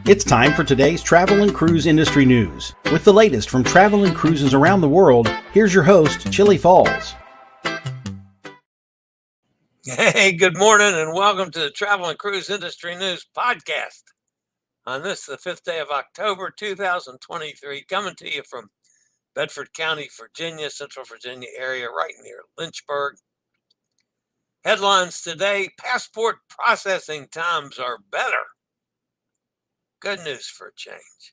It's time for today's travel and cruise industry news. With the latest from travel and cruises around the world, here's your host, Chillie Falls. Hey, good morning and welcome to the Travel and Cruise Industry News Podcast. On this, the 5th day of October, 2023, coming to you from Bedford County, Virginia, Central Virginia area, right near Lynchburg. Headlines today: passport processing times are better. Good news for a change.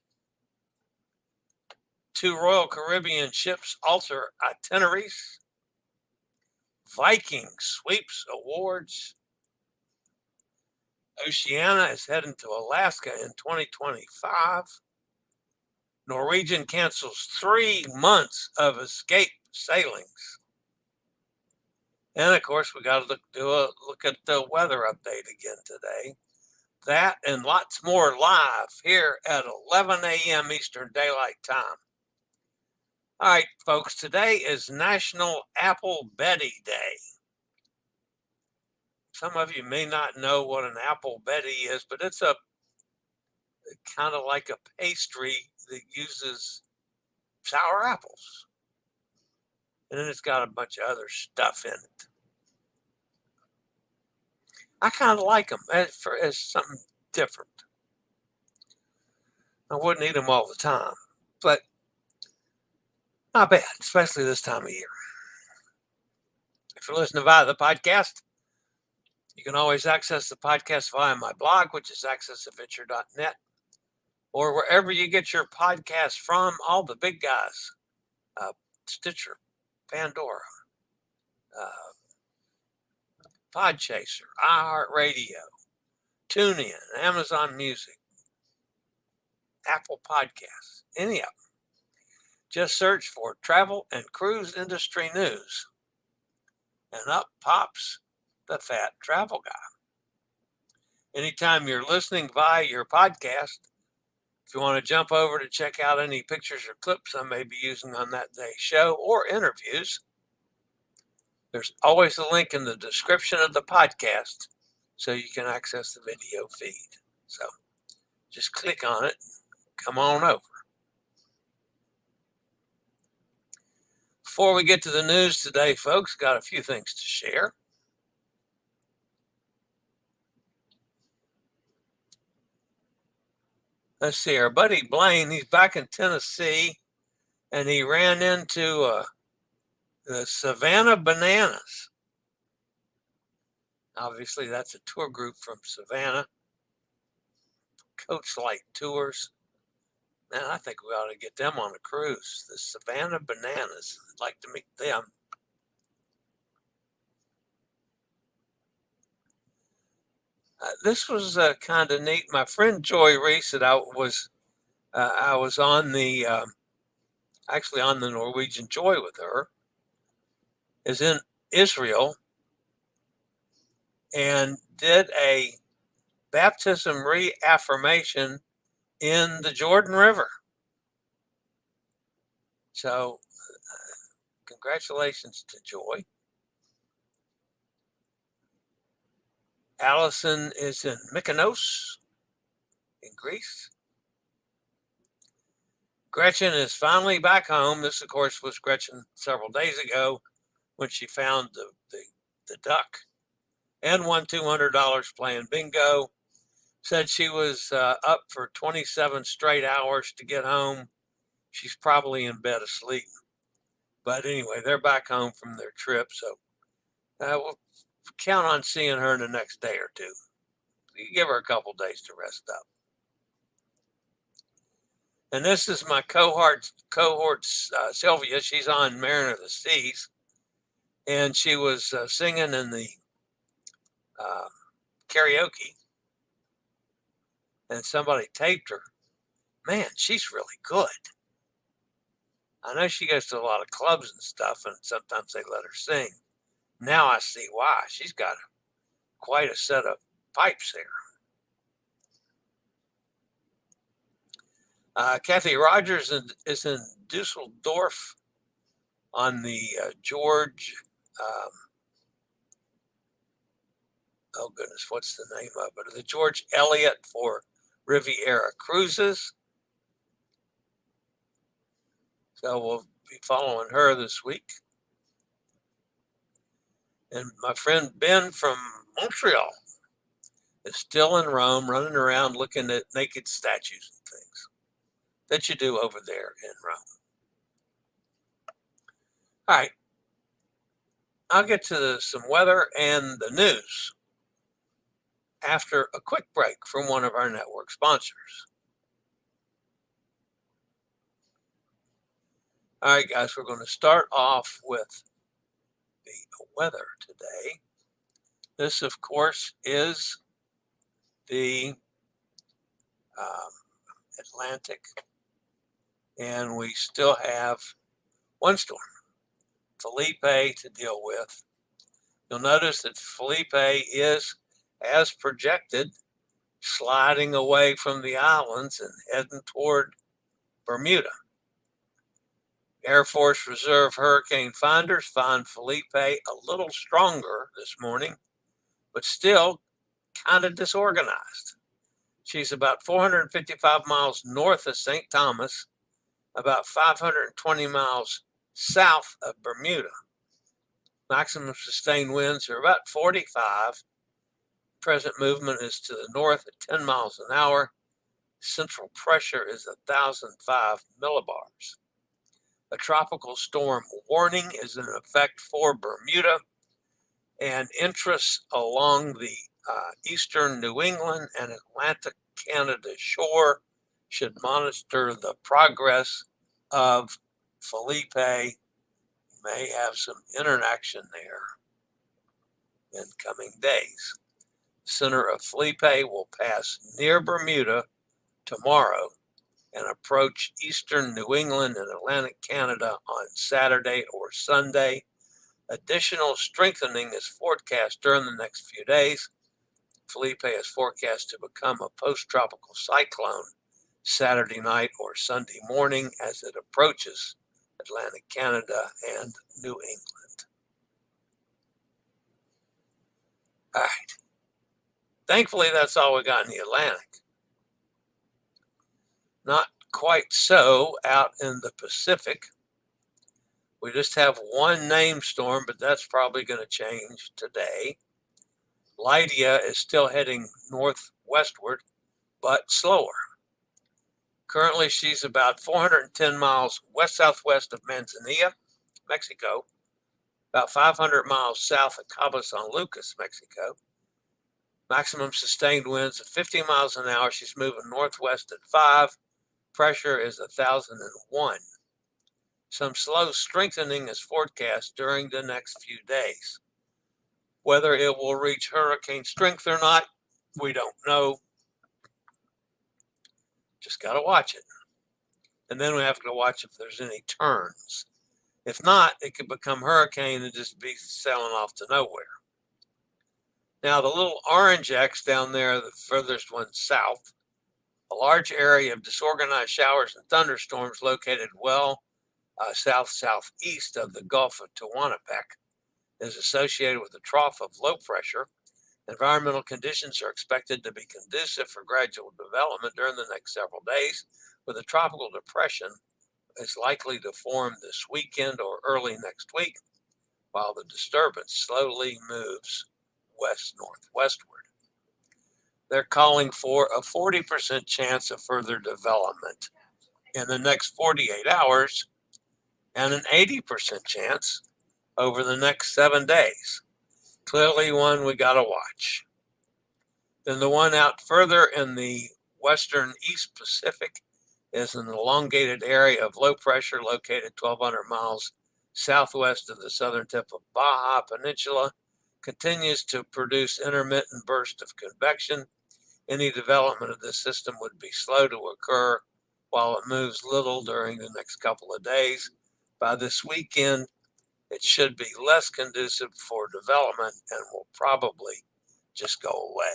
2 Royal Caribbean ships alter itineraries. Viking sweeps awards. Oceania is heading to Alaska in 2025. Norwegian cancels 3 months of escape sailings. And of course, we got to look at the weather update again today. That and lots more live here at 11 a.m. Eastern Daylight Time. All right, folks, today is National Apple Betty Day. Some of you may not know what an apple betty is, but it's a kind of like a pastry that uses sour apples. And then it's got a bunch of other stuff in it. I kind of like them as something different. I wouldn't eat them all the time, but not bad, especially this time of year. If you're listening via the podcast, you can always access the podcast via my blog, which is accessadventure.net, or wherever you get your podcasts from, all the big guys, Stitcher, Pandora, Podchaser, iHeartRadio, TuneIn, Amazon Music, Apple Podcasts, any of them. Just search for Travel and Cruise Industry News, and up pops the Fat Travel Guy. Anytime you're listening via your podcast, if you want to jump over to check out any pictures or clips I may be using on that day's show or interviews, there's always a link in the description of the podcast so you can access the video feed. So just click on it and come on over. Before we get to the news today, folks, got a few things to share. Let's see, our buddy Blaine, he's back in Tennessee, and he ran into the Savannah Bananas. Obviously, that's a tour group from Savannah. Coach Light Tours. Man, I think we ought to get them on a cruise. The Savannah Bananas. I'd like to meet them. This was kind of neat. My friend Joy Reese, that I was on the actually on the Norwegian Joy with her, is in Israel and did a baptism reaffirmation in the Jordan River. So congratulations to Joy. Allison is in Mykonos in Greece. Gretchen is finally back home. This, of course, was Gretchen several days ago when she found the duck and won $200 playing bingo. Said she was up for 27 straight hours to get home. She's probably in bed asleep. But anyway, they're back home from their trip, so we'll count on seeing her in the next day or two. You give her a couple days to rest up. And this is my cohort Sylvia. She's on Mariner of the Seas, and she was singing in the karaoke, and somebody taped her. Man, she's really good. I know she goes to a lot of clubs and stuff, and sometimes they let her sing. Now I see why. She's got quite a set of pipes there. Kathy Rogers is in Dusseldorf on the George, oh goodness, what's the name of it? The George Eliot for Riviera Cruises. So we'll be following her this week. And my friend Ben from Montreal is still in Rome, running around looking at naked statues and things that you do over there in Rome. All right, I'll get to some weather and the news after a quick break from one of our network sponsors. All right, guys, we're going to start off with the weather today. This, of course, is the Atlantic, and we still have one storm, Felipe, to deal with. You'll notice that Felipe is, as projected, sliding away from the islands and heading toward Bermuda. Air Force Reserve hurricane finders find Felipe a little stronger this morning, but still kind of disorganized. She's about 455 miles north of St. Thomas, about 520 miles south of Bermuda. Maximum sustained winds are about 45. Present movement is to the north at 10 miles an hour. Central pressure is 1,005 millibars. A tropical storm warning is in effect for Bermuda, and interests along the eastern New England and Atlantic Canada shore should monitor the progress of Felipe. May have some interaction there in coming days. The center of Felipe will pass near Bermuda tomorrow and approach eastern New England and Atlantic Canada on Saturday or Sunday. Additional strengthening is forecast during the next few days. Felipe is forecast to become a post-tropical cyclone Saturday night or Sunday morning as it approaches Atlantic Canada and New England. All right. Thankfully, that's all we got in the Atlantic. Not quite so out in the Pacific. We just have one named storm, but that's probably going to change today. Lydia is still heading northwestward, but slower. Currently, she's about 410 miles west-southwest of Manzanilla, Mexico, about 500 miles south of Cabo San Lucas, Mexico. Maximum sustained winds of 50 miles an hour. She's moving northwest at 5. Pressure is 1,001. Some slow strengthening is forecast during the next few days. Whether it will reach hurricane strength or not, we don't know. Just got to watch it. And then we have to watch if there's any turns. If not, it could become hurricane and just be sailing off to nowhere. Now, the little orange X down there, the furthest one south, a large area of disorganized showers and thunderstorms located well south-southeast of the Gulf of Tehuantepec is associated with a trough of low pressure. Environmental conditions are expected to be conducive for gradual development during the next several days, with a tropical depression is likely to form this weekend or early next week, while the disturbance slowly moves west-northwestward. They're calling for a 40% chance of further development in the next 48 hours and an 80% chance over the next 7 days. Clearly one we got to watch. Then the one out further in the western East Pacific is an elongated area of low pressure located 1,200 miles southwest of the southern tip of Baja Peninsula, continues to produce intermittent bursts of convection. Any development of this system would be slow to occur while it moves little during the next couple of days. By this weekend, it should be less conducive for development and will probably just go away.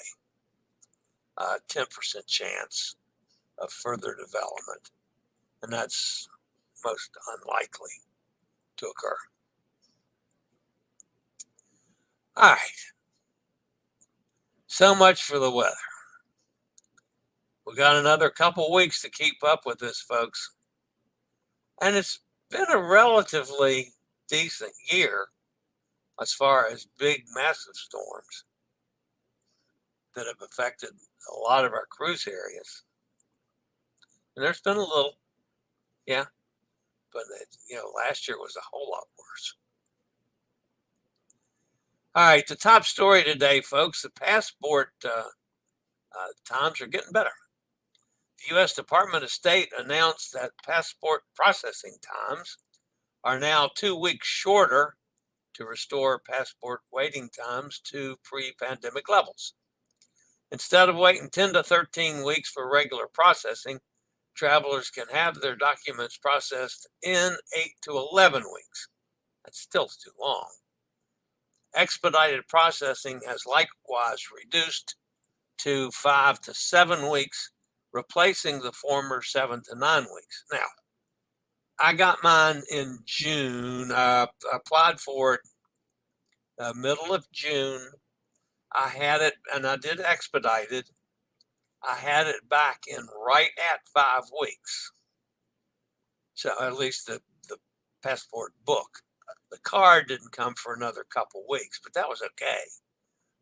10% chance of further development, and that's most unlikely to occur. All right, so much for the weather. We got another couple weeks to keep up with this, folks. And it's been a relatively decent year as far as big, massive storms that have affected a lot of our cruise areas. And there's been a little, yeah, but last year was a whole lot worse. All right, the top story today, folks, the passport times are getting better. The U.S. Department of State announced that passport processing times are now 2 weeks shorter to restore passport waiting times to pre-pandemic levels. Instead of waiting 10 to 13 weeks for regular processing, travelers can have their documents processed in 8 to 11 weeks. That's still too long. Expedited processing has likewise reduced to 5 to 7 weeks, replacing the former 7 to 9 weeks. Now, I got mine in June. I applied for it middle of June. I had it, and I did expedited. I had it back in right at 5 weeks. So at least the passport book. The card didn't come for another couple weeks, but that was okay.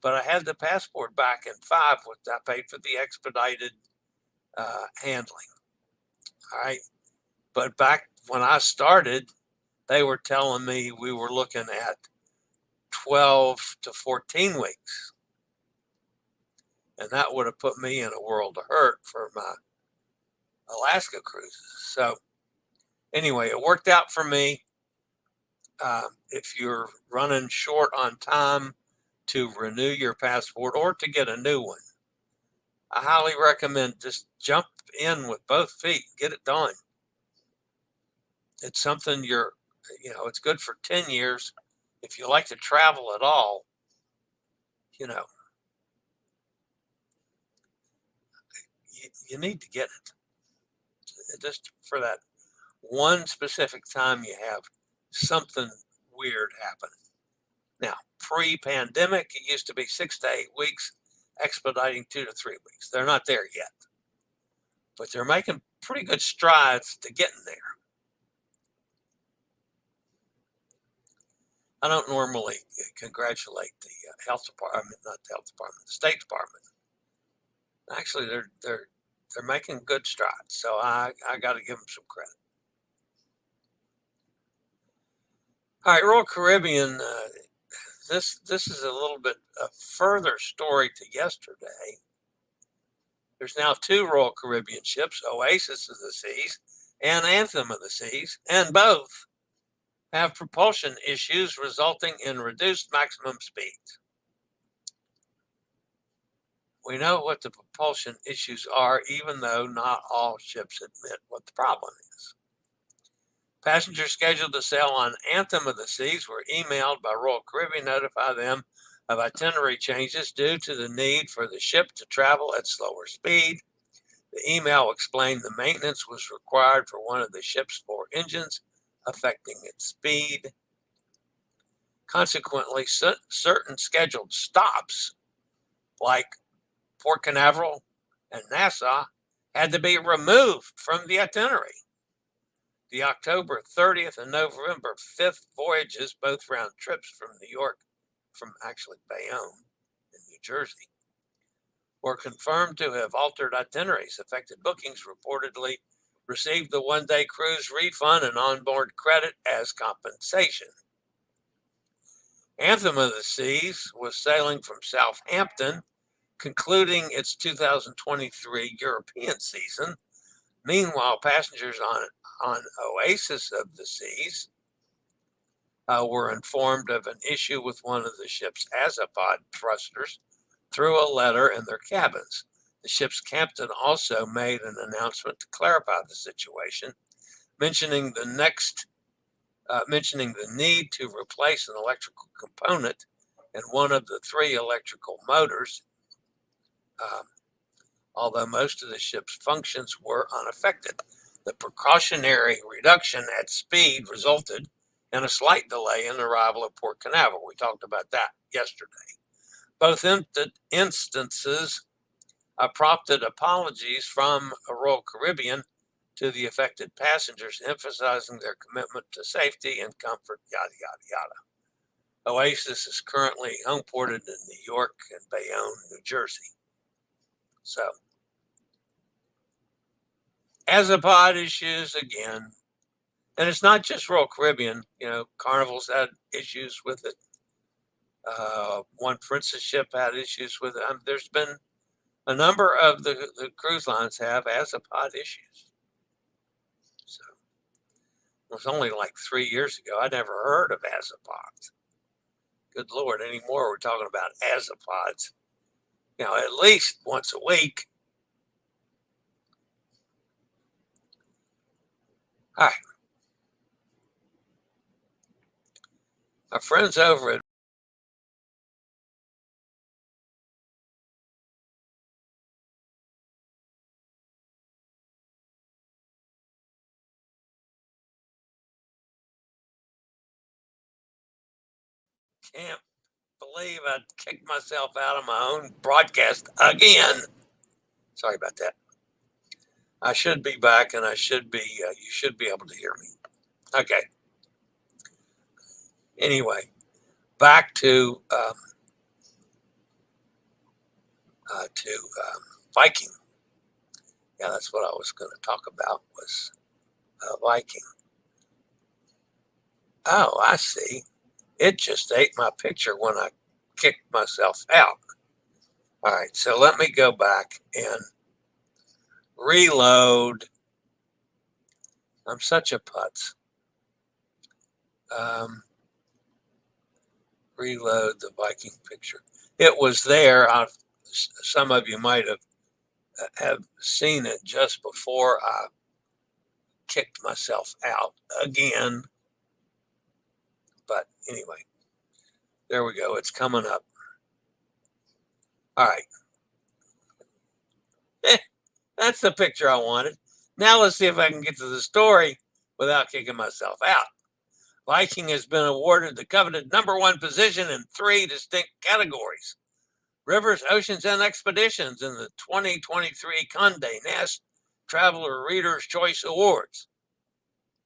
But I had the passport back in 5. I paid for the expedited handling. All right. But back when I started, they were telling me we were looking at 12 to 14 weeks. And that would have put me in a world of hurt for my Alaska cruises. So anyway, it worked out for me. If you're running short on time to renew your passport or to get a new one, I highly recommend just jump in with both feet, get it done. It's something it's good for 10 years. If you like to travel at all, you need to get it. Just for that one specific time you have something weird happening. Now, pre-pandemic, it used to be 6 to 8 weeks, expediting 2 to 3 weeks. They're not there yet, but they're making pretty good strides to getting there. I don't normally congratulate the health department, not the health department, the State Department. Actually, they're making good strides, so I got to give them some credit. All right, Royal Caribbean. This is a little bit a further story to yesterday. There's now 2 Royal Caribbean ships, Oasis of the Seas and Anthem of the Seas, and both have propulsion issues resulting in reduced maximum speeds. We know what the propulsion issues are, even though not all ships admit what the problem is. Passengers scheduled to sail on Anthem of the Seas were emailed by Royal Caribbean to notify them of itinerary changes due to the need for the ship to travel at slower speed. The email explained the maintenance was required for one of the ship's 4 engines, affecting its speed. Consequently, certain scheduled stops, like Port Canaveral and Nassau, had to be removed from the itinerary. The October 30th and November 5th voyages, both round trips from New York, from actually Bayonne in New Jersey, were confirmed to have altered itineraries. Affected bookings reportedly received the one-day cruise refund and onboard credit as compensation. Anthem of the Seas was sailing from Southampton, concluding its 2023 European season. Meanwhile, passengers on Oasis of the Seas were informed of an issue with one of the ship's azopod thrusters through a letter in their cabins. The ship's captain also made an announcement to clarify the situation, mentioning the need to replace an electrical component in one of the 3 electrical motors, although most of the ship's functions were unaffected. The precautionary reduction at speed resulted in a slight delay in arrival at Port Canaveral. We talked about that yesterday. Both instances prompted apologies from Royal Caribbean to the affected passengers, emphasizing their commitment to safety and comfort, yada, yada, yada. Oasis is currently homeported in New York and Bayonne, New Jersey. So, Azapod issues again. And it's not just Royal Caribbean. Carnival's had issues with it. One Princess ship had issues with it. There's been a number of the cruise lines have Azapod issues. So it was only like 3 years ago. I never heard of Azapods. Good Lord, anymore we're talking about Azapods. At least once a week. All right. Our friends over at can't believe I kicked myself out of my own broadcast again. Sorry about that. I should be back, and you should be able to hear me. Okay. Anyway, back to Viking. Yeah, that's what I was going to talk about was Viking. Oh, I see. It just ate my picture when I kicked myself out. All right, so let me go back and reload. I'm such a putz. Reload the Viking picture. It was there. Some of you might have seen it just before I kicked myself out again. But anyway, there we go. It's coming up. All right. That's the picture I wanted. Now let's see if I can get to the story without kicking myself out. Viking has been awarded the coveted #1 position in 3 distinct categories: Rivers, Oceans, and Expeditions in the 2023 Condé Nast Traveler Reader's Choice Awards.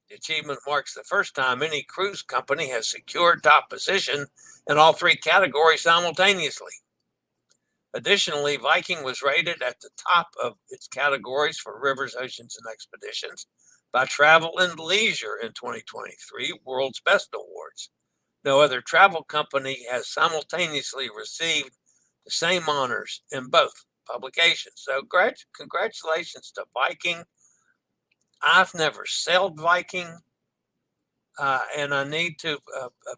The achievement marks the first time any cruise company has secured top position in all 3 categories simultaneously. Additionally, Viking was rated at the top of its categories for Rivers, Oceans, and Expeditions by Travel and Leisure in 2023 World's Best Awards. No other travel company has simultaneously received the same honors in both publications. So congratulations to Viking. I've never sailed Viking, and I need to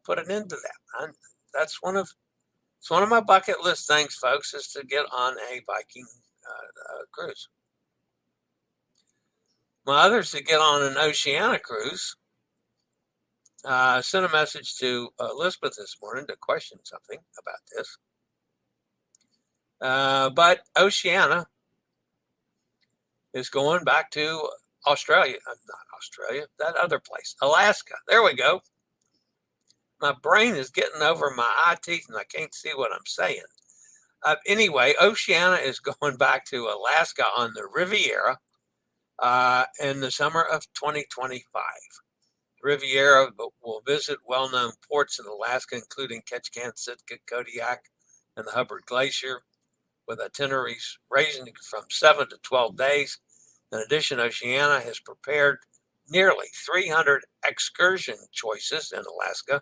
put an end to that. It's one of my bucket list things, folks, is to get on a Viking cruise. My others to get on an Oceania cruise. I sent a message to Elizabeth this morning to question something about this. But Oceania is going back to Australia. Not Australia, that other place. Alaska. There we go. My brain is getting over my eye teeth and I can't see what I'm saying. Anyway, Oceania is going back to Alaska on the Riviera in the summer of 2025. Riviera will visit well-known ports in Alaska, including Ketchikan, Sitka, Kodiak, and the Hubbard Glacier, with itineraries ranging from 7 to 12 days. In addition, Oceania has prepared nearly 300 excursion choices in Alaska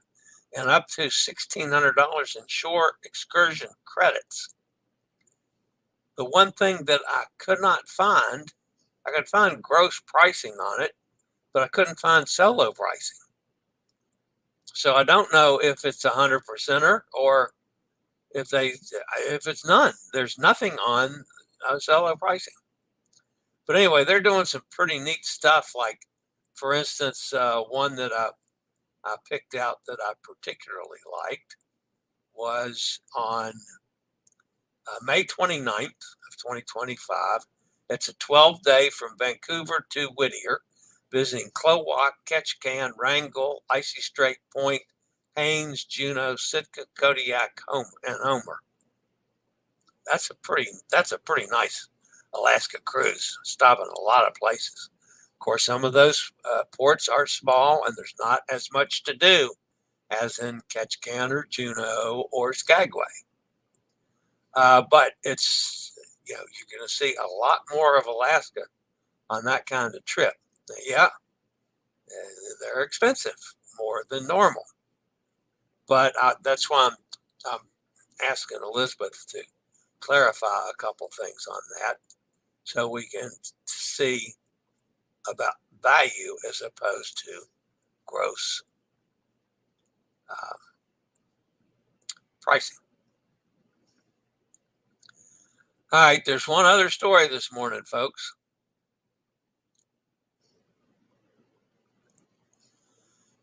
and up to $1,600 in shore excursion credits. The one thing that I could not find, I could find gross pricing on it, but I couldn't find solo pricing. So I don't know if it's 100%er or if it's none. There's nothing on solo pricing. But anyway, they're doing some pretty neat stuff. Like, for instance, one that I picked out that I particularly liked was on May 29th of 2025. It's a 12-day from Vancouver to Whittier, visiting Clowak, Ketchikan, Wrangell, Icy Strait Point, Haines, Juneau, Sitka, Kodiak, and Homer. that's a pretty nice Alaska cruise, stopping a lot of places. Of course, some of those ports are small and there's not as much to do as in Ketchikan or Juneau or Skagway. But it's, you're going to see a lot more of Alaska on that kind of trip. Yeah, they're expensive, more than normal. But that's why I'm asking Elizabeth to clarify a couple things on that so we can see about value as opposed to gross pricing. All right, there's one other story this morning, folks.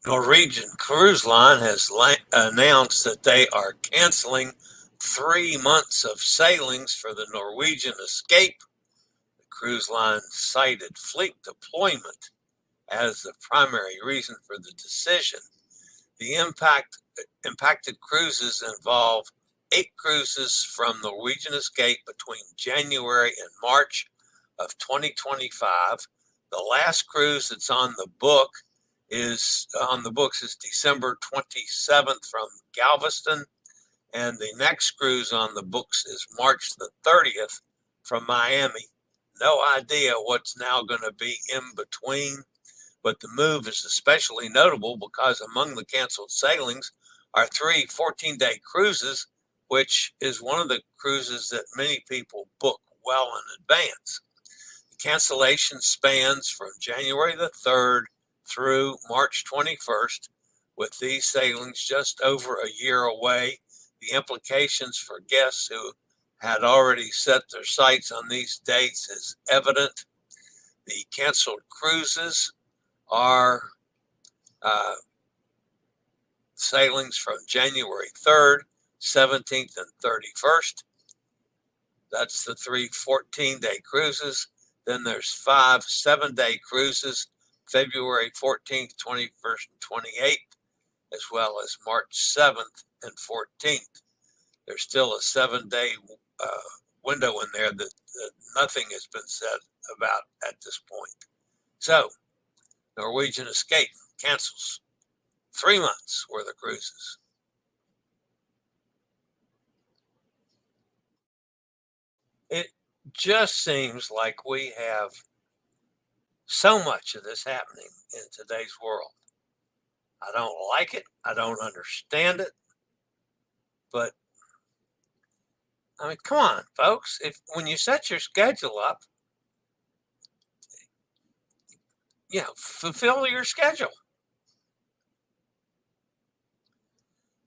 Norwegian Cruise Line has announced that they are canceling 3 months of sailings for the Norwegian Escape. The cruise line cited fleet deployment as the primary reason for the decision. The impacted cruises involve 8 cruises from Norwegian Escape between January and March of 2025. The last cruise that's on the books is December 27th from Galveston, and the next cruise on the books is March the 30th from Miami. No idea what's now going to be in between, but the move is especially notable because among the canceled sailings are 3 14-day cruises, which is one of the cruises that many people book well in advance. The cancellation spans from January the 3rd through March 21st, with these sailings just over a year away. The implications for guests who had already set their sights on these dates is evident. The canceled cruises are sailings from January 3rd, 17th, and 31st. That's the 3 14-day cruises. Then there's 5 7-day cruises, February 14th, 21st, and 28th, as well as March 7th and 14th. There's still a 7-day window in there that nothing has been said about at this point. So, Norwegian Escape cancels 3 months worth of cruises. It just seems like we have so much of this happening in today's world. I don't like it. I don't understand it. But I mean, come on, folks. When you set your schedule up, fulfill your schedule.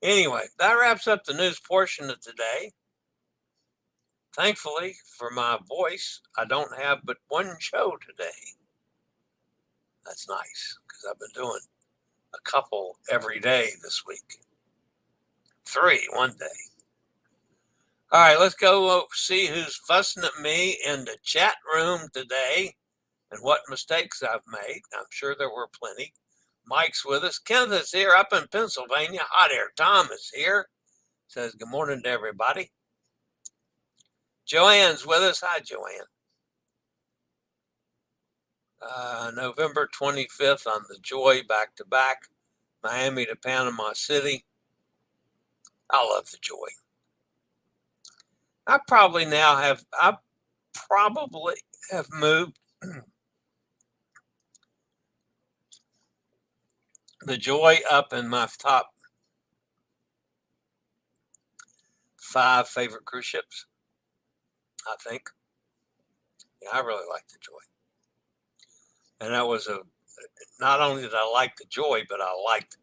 Anyway, that wraps up the news portion of today. Thankfully for my voice, I don't have but one show today. That's nice because I've been doing a couple every day this week. 3 one day. All right, let's go see who's fussing at me in the chat room today and what mistakes I've made. I'm sure there were plenty. Mike's with us. Kenneth is here up in Pennsylvania. Hot Air Tom is here. Says good morning to everybody. Joanne's with us. Hi, Joanne. November 25th on the Joy back-to-back, Miami to Panama City. I love the Joy. I probably have moved the Joy up in my top 5 favorite cruise ships, I think. Yeah, I really like the Joy. And that was not only did I like the Joy, but I liked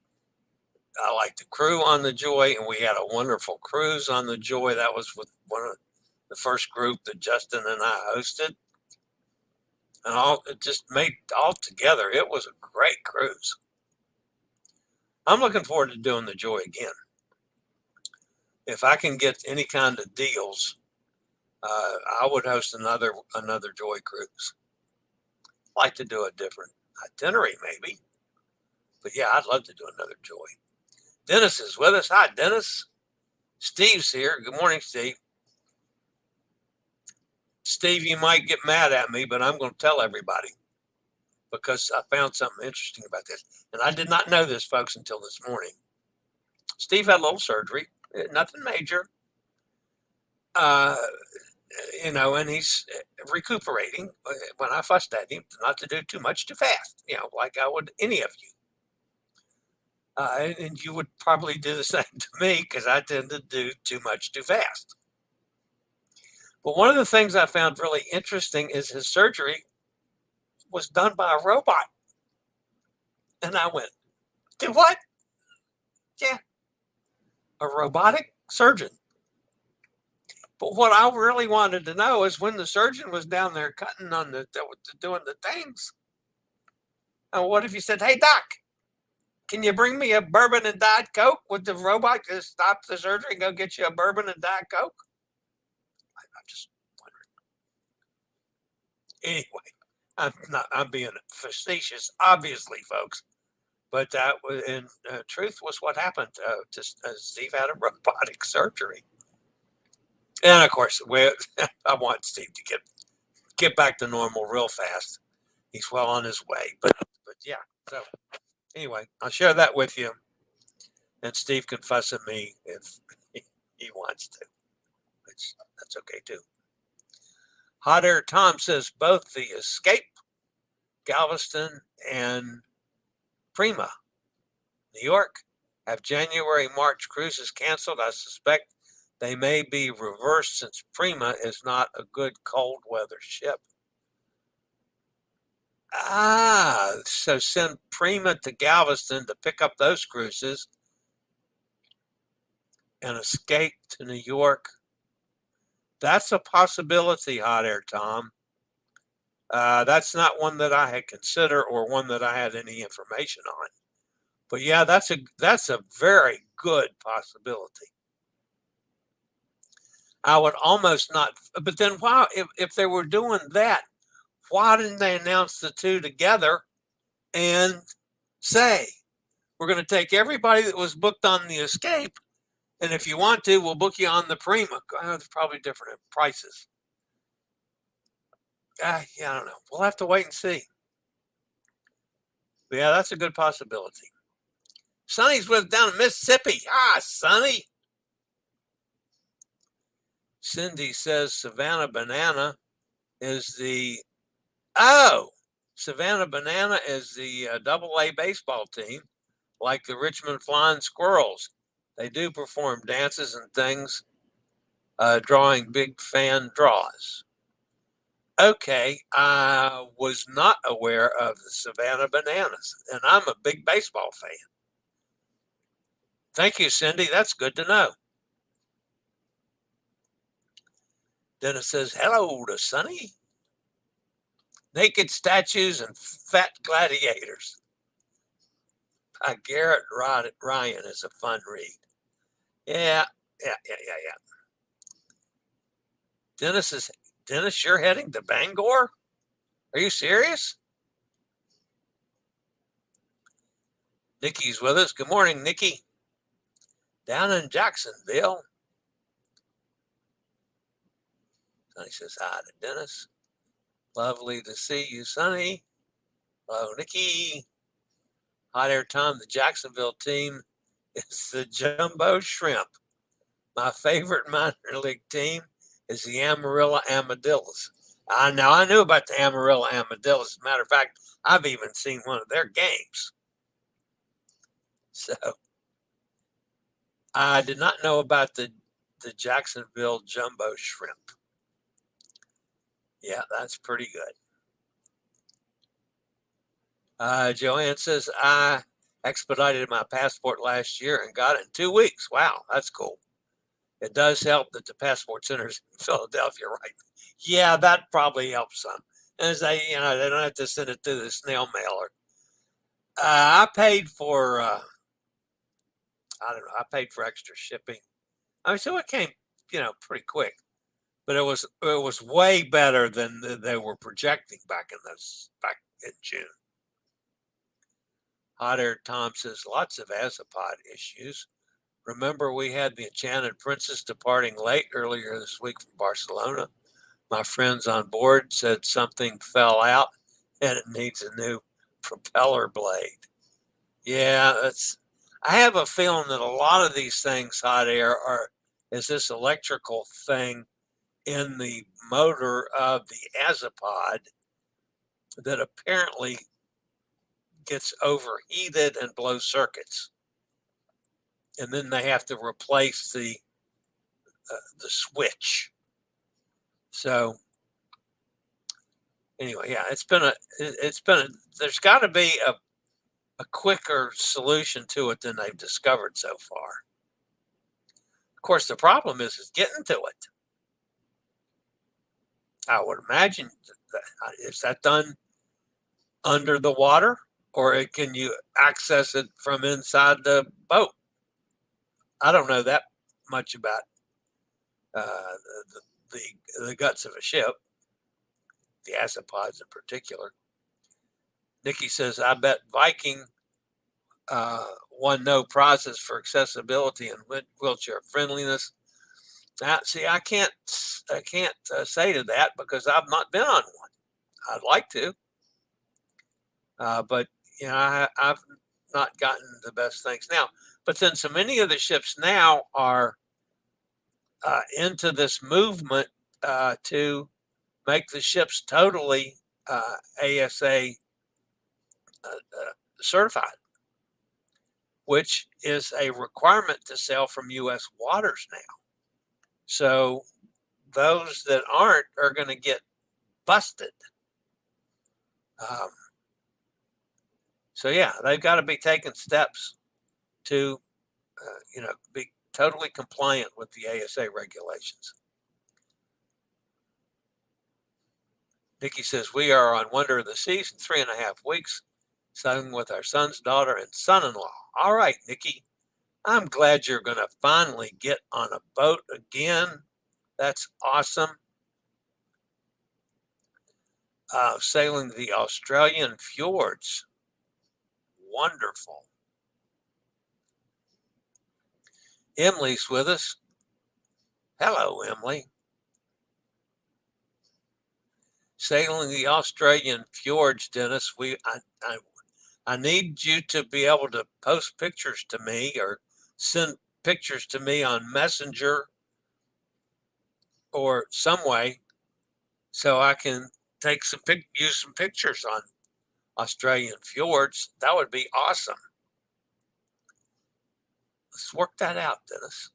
the crew on the Joy, and we had a wonderful cruise on the Joy. That was with one of the first group that Justin and I hosted. And it just made all together. It was a great cruise. I'm looking forward to doing the Joy again. If I can get any kind of deals, I would host another Joy cruise. Like to do a different itinerary, maybe. But yeah, I'd love to do another Joy. Dennis is with us. Hi, Dennis. Steve's here. Good morning, Steve. Steve, you might get mad at me, but I'm going to tell everybody because I found something interesting about this. And I did not know this, folks, until this morning. Steve had a little surgery, nothing major. And he's recuperating. When I fussed at him not to do too much too fast, like I would any of you. And you would probably do the same to me because I tend to do too much too fast. But one of the things I found really interesting is his surgery was done by a robot. And I went, do what? Yeah, a robotic surgeon. But what I really wanted to know is when the surgeon was down there cutting on doing the things. And what if you said, hey, doc, can you bring me a bourbon and Diet Coke? Would the robot just stop the surgery and go get you a bourbon and Diet Coke? I'm just wondering. Anyway, I'm being facetious, obviously, folks. But that was, in truth, was what happened. Steve had a robotic surgery. And of course, I want Steve to get back to normal real fast. He's well on his way. But yeah. So anyway, I'll share that with you. And Steve can fuss at me if he wants to. That's okay too. Hot Air Tom says both the Escape, Galveston, and Prima, New York, have January-March cruises canceled. I suspect they may be reversed since Prima is not a good cold weather ship. So send Prima to Galveston to pick up those cruises and Escape to New York. That's a possibility, Hot Air Tom. That's not one that I had considered or one that I had any information on. But yeah, that's a very good possibility. I would almost not, but then why, if they were doing that, why didn't they announce the two together and say, we're going to take everybody that was booked on the Escape, and if you want to, we'll book you on the Prima. It's probably different prices. Yeah, I don't know. We'll have to wait and see. But yeah, that's a good possibility. Sonny's with down in Mississippi. Sonny. Cindy says Savannah Banana is the AA baseball team, like the Richmond Flying Squirrels. They do perform dances and things, drawing big fan draws. Okay, I was not aware of the Savannah Bananas, and I'm a big baseball fan. Thank you, Cindy. That's good to know. Dennis says, hello to Sonny. Naked Statues and Fat Gladiators by Garrett Ryan is a fun read. Yeah. Dennis, you're heading to Bangor? Are you serious? Nikki's with us. Good morning, Nikki. Down in Jacksonville. Sonny says hi to Dennis. Lovely to see you, Sonny. Hello, Nikki. Hot Air Tom, the Jacksonville team is the Jumbo Shrimp. My favorite minor league team is the Amarillo Armadillos. I knew about the Amarillo Armadillos. As a matter of fact, I've even seen one of their games. So I did not know about the Jacksonville Jumbo Shrimp. Yeah, that's pretty good. Joanne says, I expedited my passport last year and got it in 2 weeks. Wow, that's cool. It does help that the passport centers in Philadelphia, right? Yeah, that probably helps some. As they don't have to send it through the snail mailer. I paid for, I paid for extra shipping. So it came, pretty quick. But it was way better than they were projecting back in June. Hot Air Tom says lots of Azipod issues. Remember, we had the Enchanted Princess departing late earlier this week from Barcelona. My friends on board said something fell out and it needs a new propeller blade. Yeah, I have a feeling that a lot of these things, hot air, is this electrical thing in the motor of the azipod that apparently gets overheated and blows circuits. And then they have to replace the switch. So anyway, yeah, there's got to be a quicker solution to it than they've discovered so far. Of course, the problem is getting to it. I would imagine is that done under the water, or can you access it from inside the boat? I don't know that much about the guts of a ship, the acipods in particular. Nikki says, I bet Viking won no prizes for accessibility and wheelchair friendliness. Now, see, I can't say to that because I've not been on one. I'd like to, but I've not gotten the best things now. But then so many of the ships now are into this movement to make the ships totally ASA certified, which is a requirement to sail from U.S. waters now. So those that aren't are going to get busted. So yeah, they've got to be taking steps to, be totally compliant with the ASA regulations. Nikki says, we are on Wonder of the Seas in 3.5 weeks, sailing with our son's daughter and son-in-law. All right, Nikki, I'm glad you're going to finally get on a boat again. That's awesome. Sailing the Australian fjords. Wonderful. Emily's with us. Hello, Emily. Sailing the Australian fjords, Dennis. I need you to be able to post pictures to me or send pictures to me on Messenger or some way so I can use some pictures on Australian fjords. That would be awesome. Let's work that out, Dennis.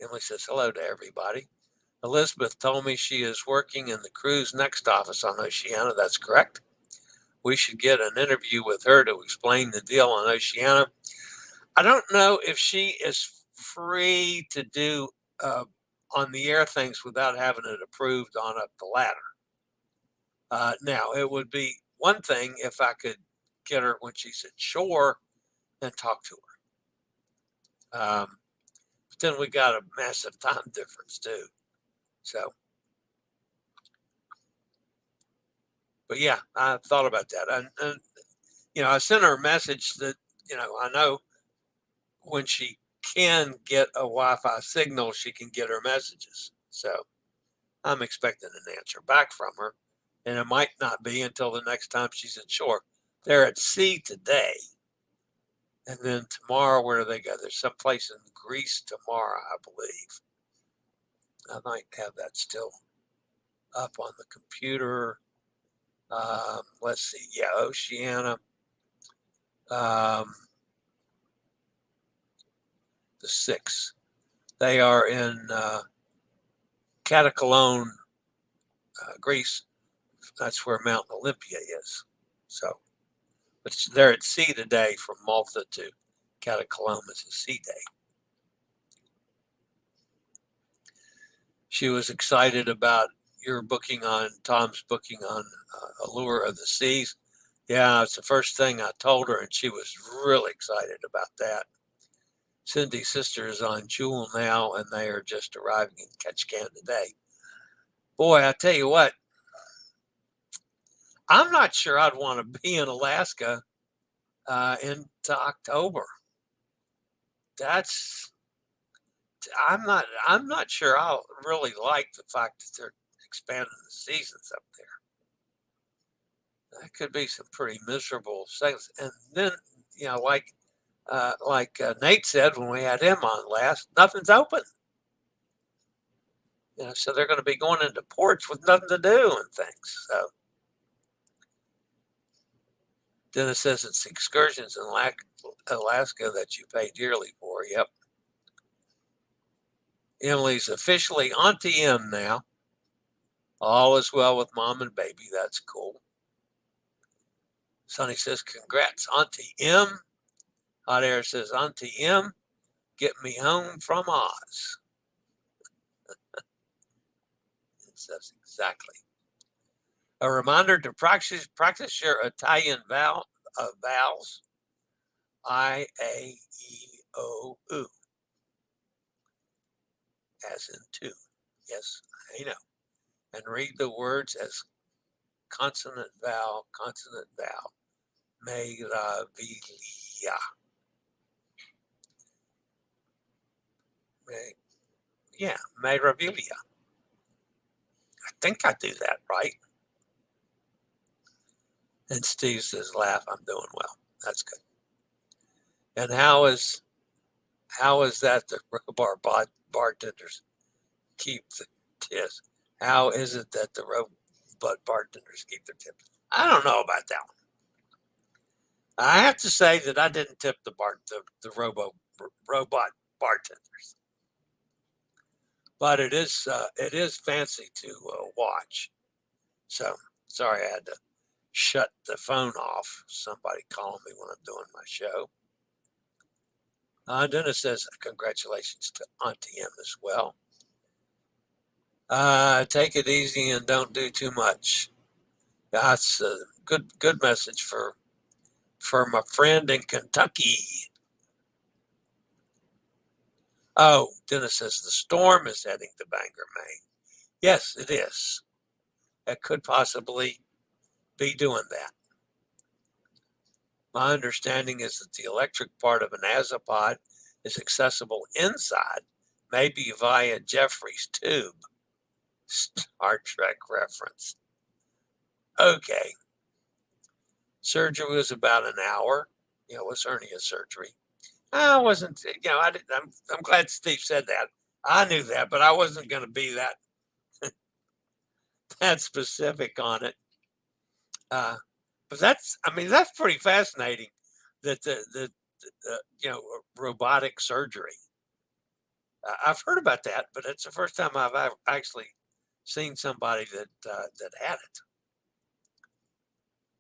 Emily says, hello to everybody. Elizabeth told me she is working in the cruise next office on Oceania. That's correct. We should get an interview with her to explain the deal on Oceania. I don't know if she is free to do on the air things without having it approved on up the ladder. Now, it would be one thing if I could get her when she's at shore and talk to her. But then we got a massive time difference too. So, but yeah, I thought about that. And I sent her a message that, I know when she can get a Wi-Fi signal, she can get her messages. So I'm expecting an answer back from her. And it might not be until the next time she's at shore. They're at sea today. And then tomorrow, where do they go? There's some place in Greece tomorrow, I believe. I might have that still up on the computer. Let's see. Yeah, Oceania. The 6th. They are in Katakolon, Greece. That's where Mount Olympia is. So, but they're at sea today from Malta to Katakolon is a sea day. She was excited about Tom's booking on Allure of the Seas. Yeah, it's the first thing I told her, and she was really excited about that. Cindy's sister is on Jewel now, and they are just arriving in Ketchikan today. Boy, I tell you what, I'm not sure I'd want to be in Alaska into October. I'm not sure I really like the fact that they're expanding the seasons up there. That could be some pretty miserable things. And then, Nate said when we had him on last, nothing's open. So they're going to be going into ports with nothing to do and things. So Dennis says it's excursions in Alaska that you pay dearly for. Yep. Emily's officially Auntie M now. All is well with mom and baby. That's cool. Sonny says, congrats, Auntie M. Hot Air says, Auntie M, get me home from Oz. It says exactly. A reminder to practice your Italian vowels. I-A-E-O-U. As in two. Yes, I know. And read the words as consonant vowel. Meraviglia. Meraviglia. I think I do that right. And Steve says, laugh, I'm doing well. That's good. And how is that the bar bartenders keep the tips? How is it that the robot bartenders keep their tips? I don't know about that one. I have to say that I didn't tip the robot bartenders, but it is fancy to watch. So sorry I had to shut the phone off. Somebody calling me when I'm doing my show. Dennis says congratulations to Auntie M as well. Take it easy and don't do too much. That's a good message for my friend in Kentucky. Oh, Dennis says the storm is heading to Bangor, Maine. Yes, it is. It could possibly be doing that. My understanding is that the electric part of an azopod is accessible inside, maybe via Jeffrey's tube. Star Trek reference. Okay. Surgery was about an hour. It was hernia surgery. I wasn't, I'm glad Steve said that. I knew that, but I wasn't going to be that specific on it. But that's pretty fascinating that the robotic surgery. I've heard about that, but it's the first time I've actually seen somebody that had it.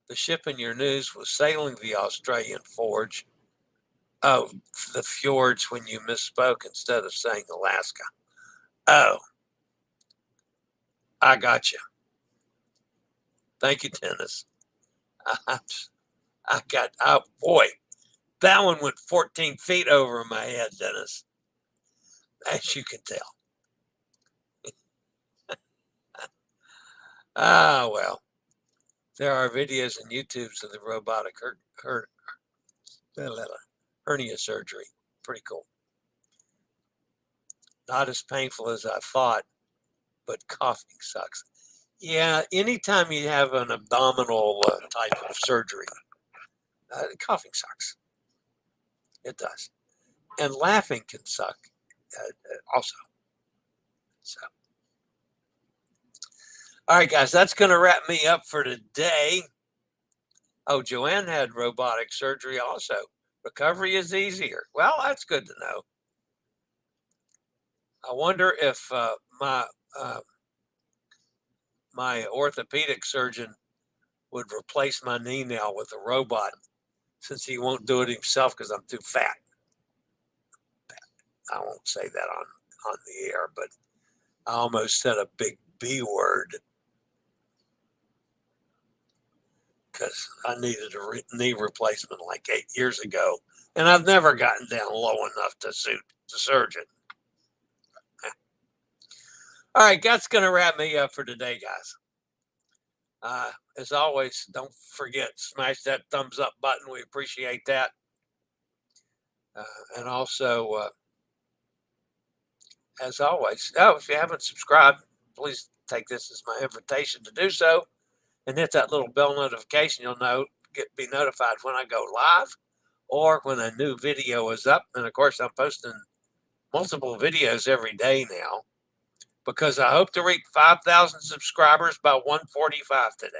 The ship in your news was sailing the Australian Forge. Oh, the fjords when you misspoke instead of saying Alaska. Oh, I got you. Thank you, Dennis. Oh boy, that one went 14 feet over my head, Dennis, as you can tell. Well, there are videos and YouTubes of the robotic hernia surgery. Pretty cool. Not as painful as I thought, but coughing sucks. Yeah, anytime you have an abdominal type of surgery, coughing sucks. It does. And laughing can suck also. So, all right, guys, that's going to wrap me up for today. Oh, Joanne had robotic surgery also. Recovery is easier. Well, that's good to know. I wonder if my orthopedic surgeon would replace my knee now with a robot, since he won't do it himself because I'm too fat. I won't say that on the air, but I almost said a big B word because I needed a knee replacement like 8 years ago, and I've never gotten down low enough to suit the surgeon. All right, that's going to wrap me up for today, guys. As always, don't forget, smash that thumbs up button. We appreciate that. And also, as always, if you haven't subscribed, please take this as my invitation to do so and hit that little bell notification. You'll be notified when I go live or when a new video is up. And of course, I'm posting multiple videos every day now because I hope to reach 5,000 subscribers by 1:45 today.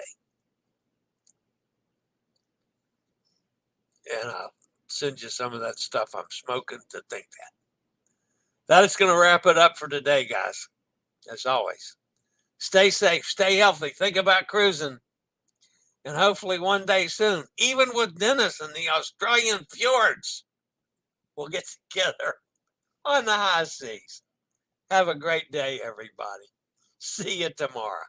And I'll send you some of that stuff I'm smoking to think that. That is going to wrap it up for today, guys. As always, stay safe, stay healthy, think about cruising, and hopefully one day soon, even with Dennis in the Australian fjords, we'll get together on the high seas. Have a great day, everybody. See you tomorrow.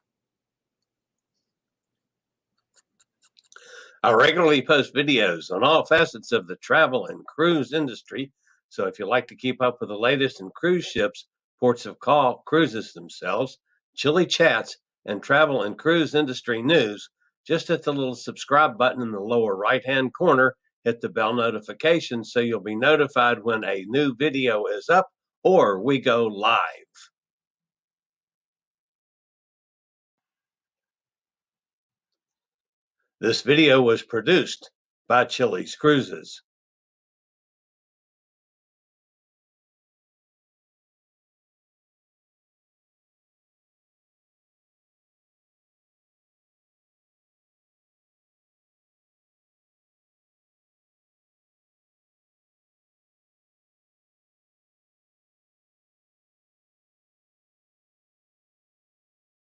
I regularly post videos on all facets of the travel and cruise industry, so if you like to keep up with the latest in cruise ships, ports of call, cruises themselves, Chillie chats, and travel and cruise industry news, just hit the little subscribe button in the lower right-hand corner, hit the bell notification so you'll be notified when a new video is up or we go live. This video was produced by Chillie's Cruises.